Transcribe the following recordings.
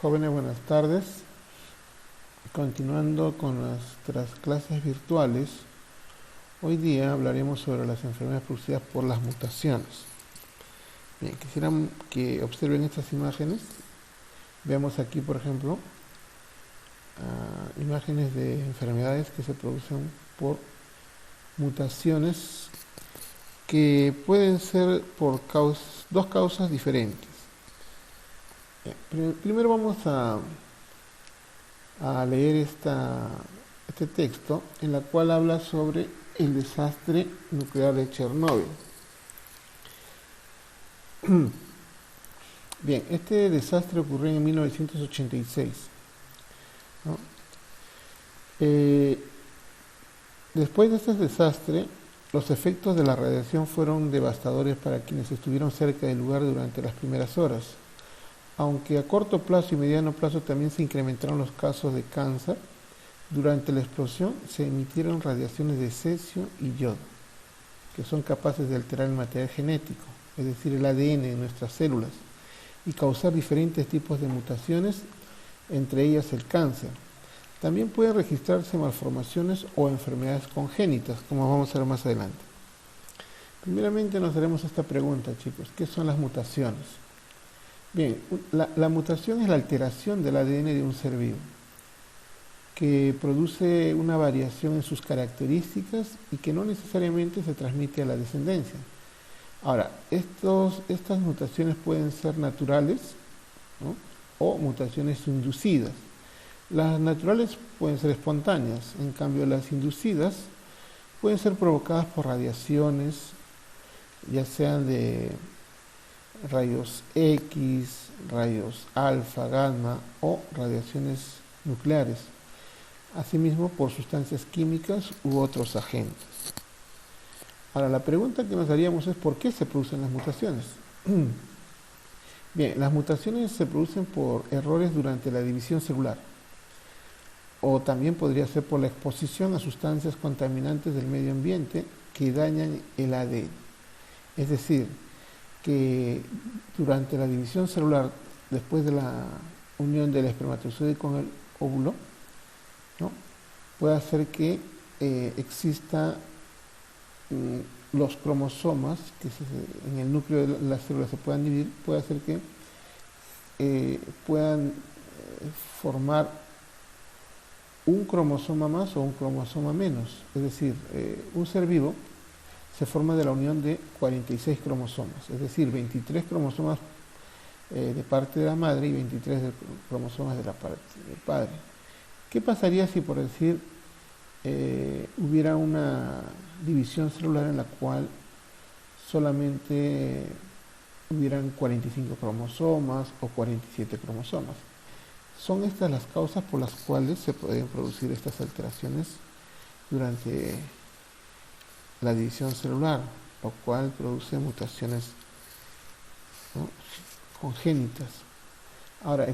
Jóvenes, buenas tardes. Continuando con nuestras clases virtuales, hoy día hablaremos sobre las enfermedades producidas por las mutaciones. Bien, quisiera que observen estas imágenes. Veamos aquí, por ejemplo, imágenes de enfermedades que se producen por mutaciones que pueden ser por dos causas diferentes. Primero vamos a leer este texto en la cual habla sobre el desastre nuclear de Chernóbil. Bien, este desastre ocurrió en 1986, ¿no? Después de este desastre, los efectos de la radiación fueron devastadores para quienes estuvieron cerca del lugar durante las primeras horas. Aunque a corto plazo y mediano plazo también se incrementaron los casos de cáncer, durante la explosión se emitieron radiaciones de cesio y yodo, que son capaces de alterar el material genético, es decir, el ADN de nuestras células, y causar diferentes tipos de mutaciones, entre ellas el cáncer. También pueden registrarse malformaciones o enfermedades congénitas, como vamos a ver más adelante. Primeramente nos haremos esta pregunta, chicos: ¿qué son las mutaciones? Bien, la mutación es la alteración del ADN de un ser vivo, que produce una variación en sus características y que no necesariamente se transmite a la descendencia. Ahora, estas mutaciones pueden ser naturales, ¿no?, o mutaciones inducidas. Las naturales pueden ser espontáneas, en cambio las inducidas pueden ser provocadas por radiaciones, ya sean de rayos X, rayos alfa, gamma o radiaciones nucleares, asimismo por sustancias químicas u otros agentes. Ahora, la pregunta que nos haríamos es: ¿por qué se producen las mutaciones? Bien, las mutaciones se producen por errores durante la división celular, o también podría ser por la exposición a sustancias contaminantes del medio ambiente que dañan el ADN. Es decir, que durante la división celular, después de la unión del espermatozoide con el óvulo, ¿no?, puede hacer que exista los cromosomas que en el núcleo de la célula se puedan dividir, puede hacer que puedan formar un cromosoma más o un cromosoma menos. Es decir, un ser vivo se forma de la unión de 46 cromosomas, es decir, 23 cromosomas de parte de la madre y 23 cromosomas de la parte del padre. ¿Qué pasaría si, por decir, hubiera una división celular en la cual solamente hubieran 45 cromosomas o 47 cromosomas? Son estas las causas por las cuales se pueden producir estas alteraciones durante la división celular, lo cual produce mutaciones, ¿no?, congénitas. Ahora,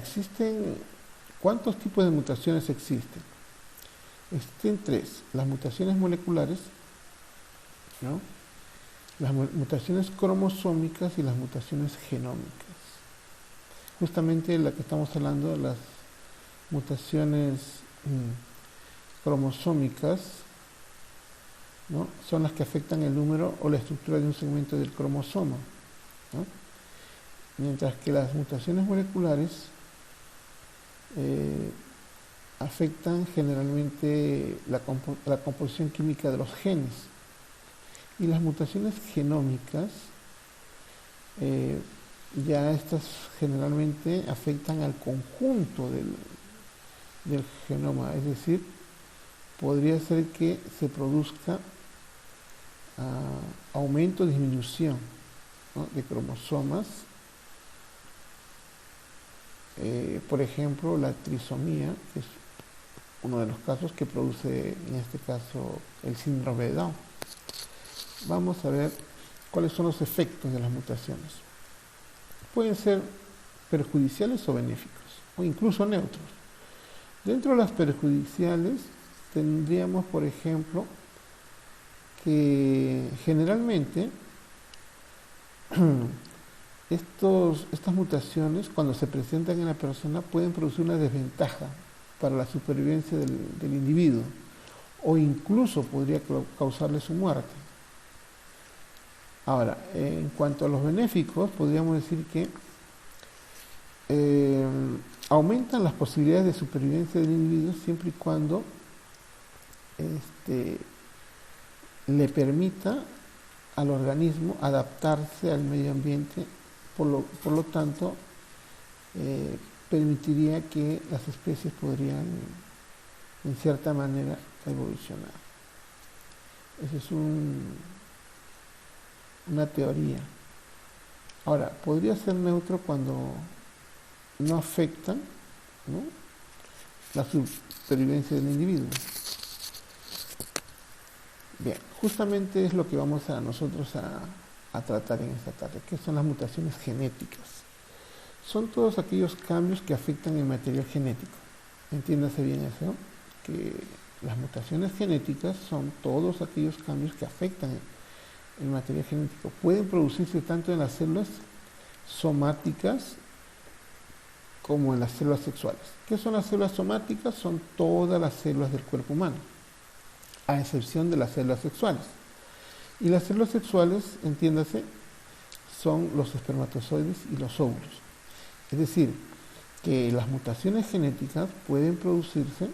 ¿cuántos tipos de mutaciones existen? Existen tres: las mutaciones moleculares, ¿no?, las mutaciones cromosómicas y las mutaciones genómicas. Justamente la que estamos hablando, de las mutaciones cromosómicas, ¿no?, son las que afectan el número o la estructura de un segmento del cromosoma, ¿no?, mientras que las mutaciones moleculares afectan generalmente la composición química de los genes, y las mutaciones genómicas ya estas generalmente afectan al conjunto del genoma, es decir, podría ser que se produzca aumento o disminución, ¿no?, de cromosomas. Por ejemplo, la trisomía, que es uno de los casos que produce, en este caso, el síndrome de Down. Vamos a ver cuáles son los efectos de las mutaciones. Pueden ser perjudiciales o benéficos, o incluso neutros. Dentro de las perjudiciales tendríamos, por ejemplo, que generalmente Estas mutaciones, cuando se presentan en la persona, pueden producir una desventaja para la supervivencia del individuo o incluso podría causarle su muerte. Ahora, en cuanto a los benéficos, podríamos decir que aumentan las posibilidades de supervivencia del individuo siempre y cuando le permita al organismo adaptarse al medio ambiente, por lo tanto, permitiría que las especies podrían, en cierta manera, evolucionar. Esa es una teoría. Ahora, podría ser neutro cuando no afectan, ¿no?, la supervivencia del individuo. Bien, justamente es lo que vamos a nosotros a tratar en esta tarde, que son las mutaciones genéticas. Son todos aquellos cambios que afectan el material genético. Entiéndase bien eso, que las mutaciones genéticas son todos aquellos cambios que afectan el material genético. Pueden producirse tanto en las células somáticas como en las células sexuales. ¿Qué son las células somáticas? Son todas las células del cuerpo humano, a excepción de las células sexuales. Y las células sexuales, entiéndase, son los espermatozoides y los óvulos. Es decir, que las mutaciones genéticas pueden producirse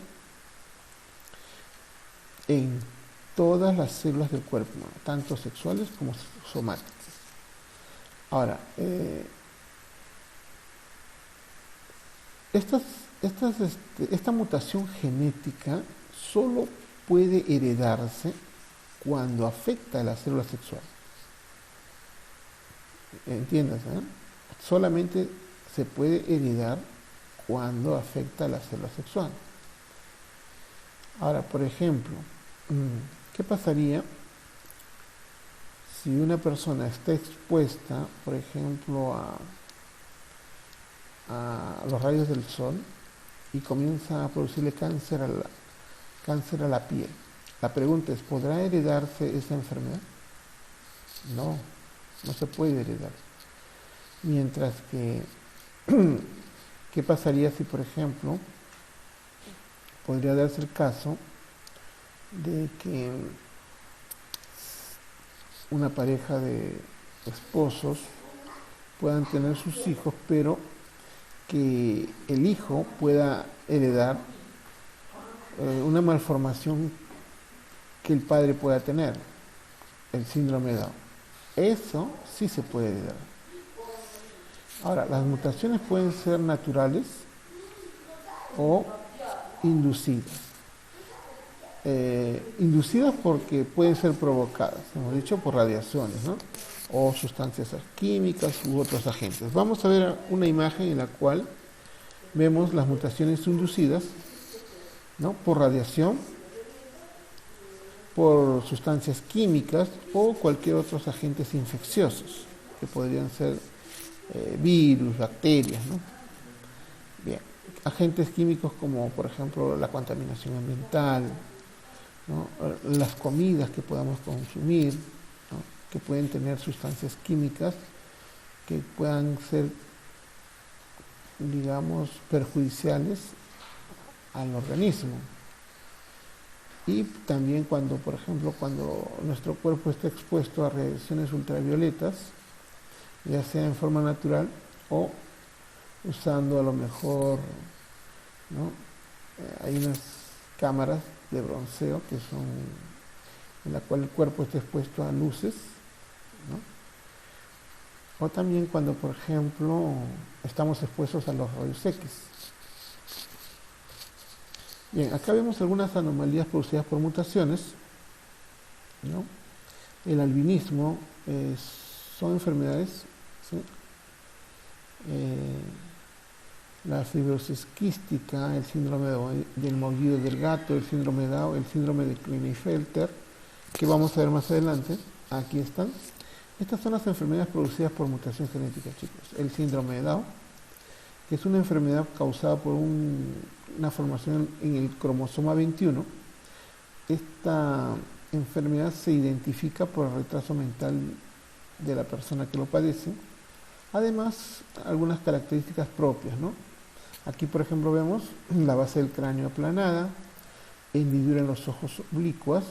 en todas las células del cuerpo humano, tanto sexuales como somáticas. Ahora, esta mutación genética solo puede heredarse cuando afecta a la célula sexual. Entiéndase, ¿eh? Solamente se puede heredar cuando afecta a la célula sexual. Ahora, por ejemplo, ¿qué pasaría si una persona está expuesta, por ejemplo, a los rayos del sol y comienza a producirle cáncer a la piel? La pregunta es, ¿podrá heredarse esa enfermedad? No, no se puede heredar. Mientras que, ¿qué pasaría si, por ejemplo, podría darse el caso de que una pareja de esposos puedan tener sus hijos, pero que el hijo pueda heredar una malformación que el padre pueda tener, el síndrome de Down? Eso sí se puede heredar. Ahora, las mutaciones pueden ser naturales o inducidas. Inducidas porque pueden ser provocadas, hemos dicho, por radiaciones, ¿no?, o sustancias químicas u otros agentes. Vamos a ver una imagen en la cual vemos las mutaciones inducidas, ¿no?, por radiación, por sustancias químicas o cualquier otros agentes infecciosos, que podrían ser virus, bacterias, ¿no? Bien, agentes químicos como, por ejemplo, la contaminación ambiental, ¿no?, las comidas que podamos consumir, ¿no?, que pueden tener sustancias químicas que puedan ser, digamos, perjudiciales al organismo. Y también cuando, por ejemplo, cuando nuestro cuerpo está expuesto a radiaciones ultravioletas, ya sea en forma natural o usando a lo mejor, ¿no?, hay unas cámaras de bronceo que son en la cual el cuerpo está expuesto a luces, ¿no?, o también cuando, por ejemplo, estamos expuestos a los rayos X. Bien, acá vemos algunas anomalías producidas por mutaciones, ¿no? El albinismo son enfermedades, ¿sí?, la fibrosis quística, el síndrome del mollido del gato, el síndrome de Down, el síndrome de Klinefelter, que vamos a ver más adelante. Aquí están. Estas son las enfermedades producidas por mutación genética, chicos. El síndrome de Down, que es una enfermedad causada por una formación en el cromosoma 21. Esta enfermedad se identifica por el retraso mental de la persona que lo padece, Además, algunas características propias, ¿no? Aquí, por ejemplo, vemos la base del cráneo aplanada, hendidura en los ojos oblicuas,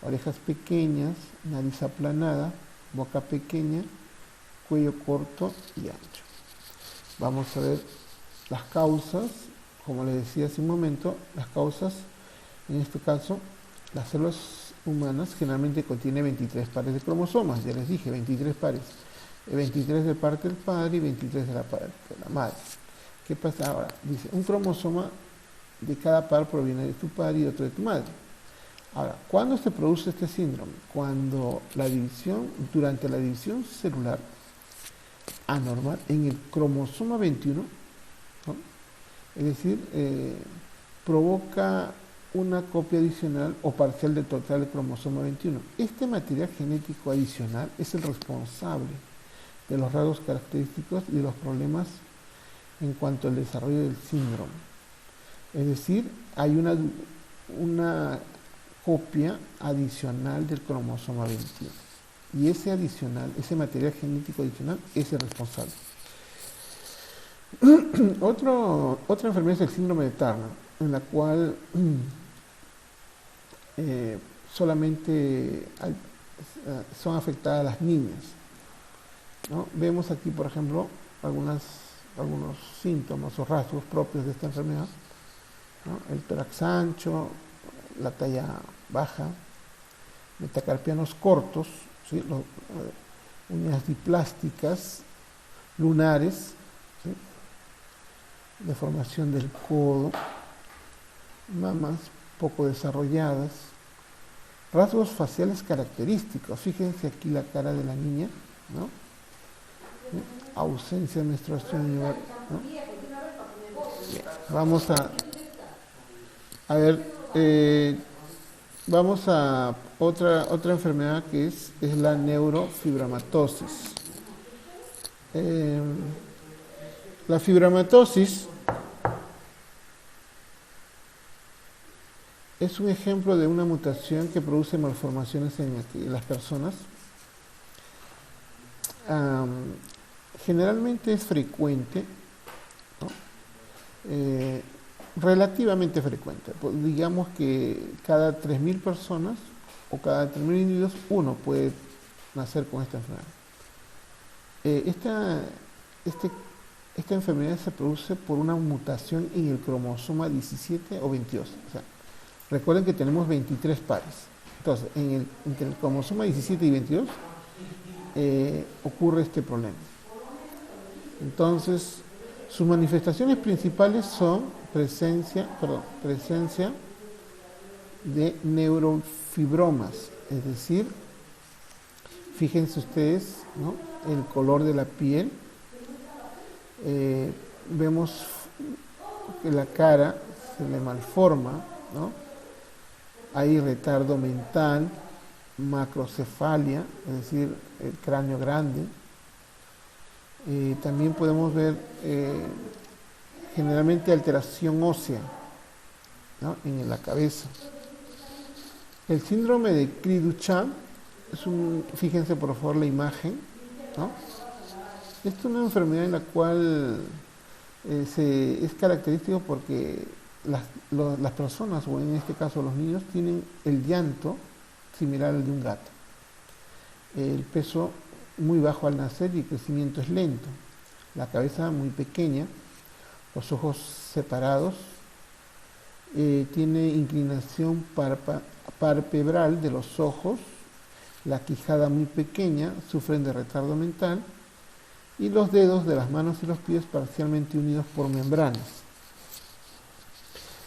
orejas pequeñas, nariz aplanada, boca pequeña, cuello corto y ancho. Vamos a ver las causas, como les decía hace un momento, las causas, en este caso, las células humanas generalmente contienen 23 pares de cromosomas, ya les dije, 23 pares, 23 de parte del padre y 23 de la parte de la madre. ¿Qué pasa ahora? Dice, un cromosoma de cada par proviene de tu padre y otro de tu madre. Ahora, ¿cuándo se produce este síndrome? Cuando durante la división celular anormal en el cromosoma 21, ¿no? Es decir, provoca una copia adicional o parcial del total del cromosoma 21. Este material genético adicional es el responsable de los rasgos característicos y de los problemas en cuanto al desarrollo del síndrome. Es decir, hay una copia adicional del cromosoma 21. Y ese material genético adicional es el responsable. Otra enfermedad es el síndrome de Turner, en la cual solamente son afectadas las niñas, ¿no? Vemos aquí, por ejemplo, algunos síntomas o rasgos propios de esta enfermedad, ¿no? El tórax ancho, la talla baja, metacarpianos cortos, ¿sí? Uñas diplásticas, lunares, ¿sí? Deformación del codo, mamas poco desarrolladas, rasgos faciales característicos. Fíjense aquí la cara de la niña, ¿no? ¿Sí? Ausencia de menstruación, ¿no? Bien, vamos a ver, vamos a otra enfermedad que es la neurofibromatosis. La fibromatosis es un ejemplo de una mutación que produce malformaciones en las personas. Generalmente es frecuente, ¿no? Relativamente frecuente. Digamos que cada 3.000 personas o cada 3.000 individuos, uno puede nacer con esta enfermedad. Esta enfermedad se produce por una mutación en el cromosoma 17 o 22. O sea, recuerden que tenemos 23 pares. Entonces, entre el cromosoma 17 y 22 ocurre este problema. Entonces, sus manifestaciones principales son presencia de neurofibromas, es decir, fíjense ustedes, ¿no? El color de la piel. Vemos que la cara se le malforma, ¿no? Hay retardo mental, macrocefalia, es decir, el cráneo grande. También podemos ver generalmente alteración ósea, ¿no? En la cabeza. El síndrome de Cri-du-Chat fíjense por favor la imagen, ¿no? Esta es una enfermedad en la cual es característico porque las personas, o en este caso los niños, tienen el llanto similar al de un gato. El peso muy bajo al nacer y el crecimiento es lento. La cabeza muy pequeña, los ojos separados, tiene inclinación palpebral de los ojos, la quijada muy pequeña, sufren de retardo mental y los dedos de las manos y los pies parcialmente unidos por membranas.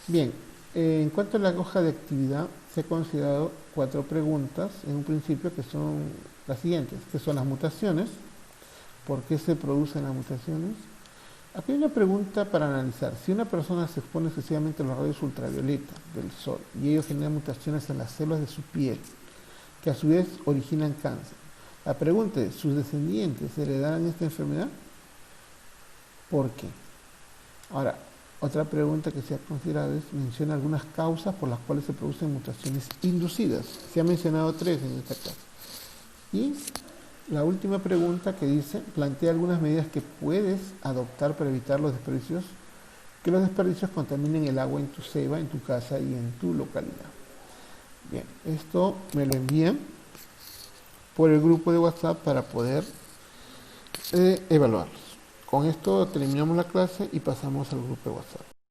Bien, en cuanto a la hoja de actividad, se han considerado 4 preguntas en un principio que son las siguientes, que son las mutaciones, ¿por qué se producen las mutaciones? Aquí hay una pregunta para analizar. Si una persona se expone excesivamente a los rayos ultravioleta del sol y ello genera mutaciones en las células de su piel, que a su vez originan cáncer, la pregunta es, ¿sus descendientes heredarán esta enfermedad? ¿Por qué? Ahora, otra pregunta que se ha considerado es, menciona algunas causas por las cuales se producen mutaciones inducidas. Se ha mencionado 3 en esta clase. Y La última pregunta que dice, plantea algunas medidas que puedes adoptar para evitar los desperdicios, que los desperdicios contaminen el agua en tu ceiba, en tu casa y en tu localidad. Bien, esto me lo envían por el grupo de WhatsApp para poder evaluarlos. Con esto terminamos la clase y pasamos al grupo de WhatsApp.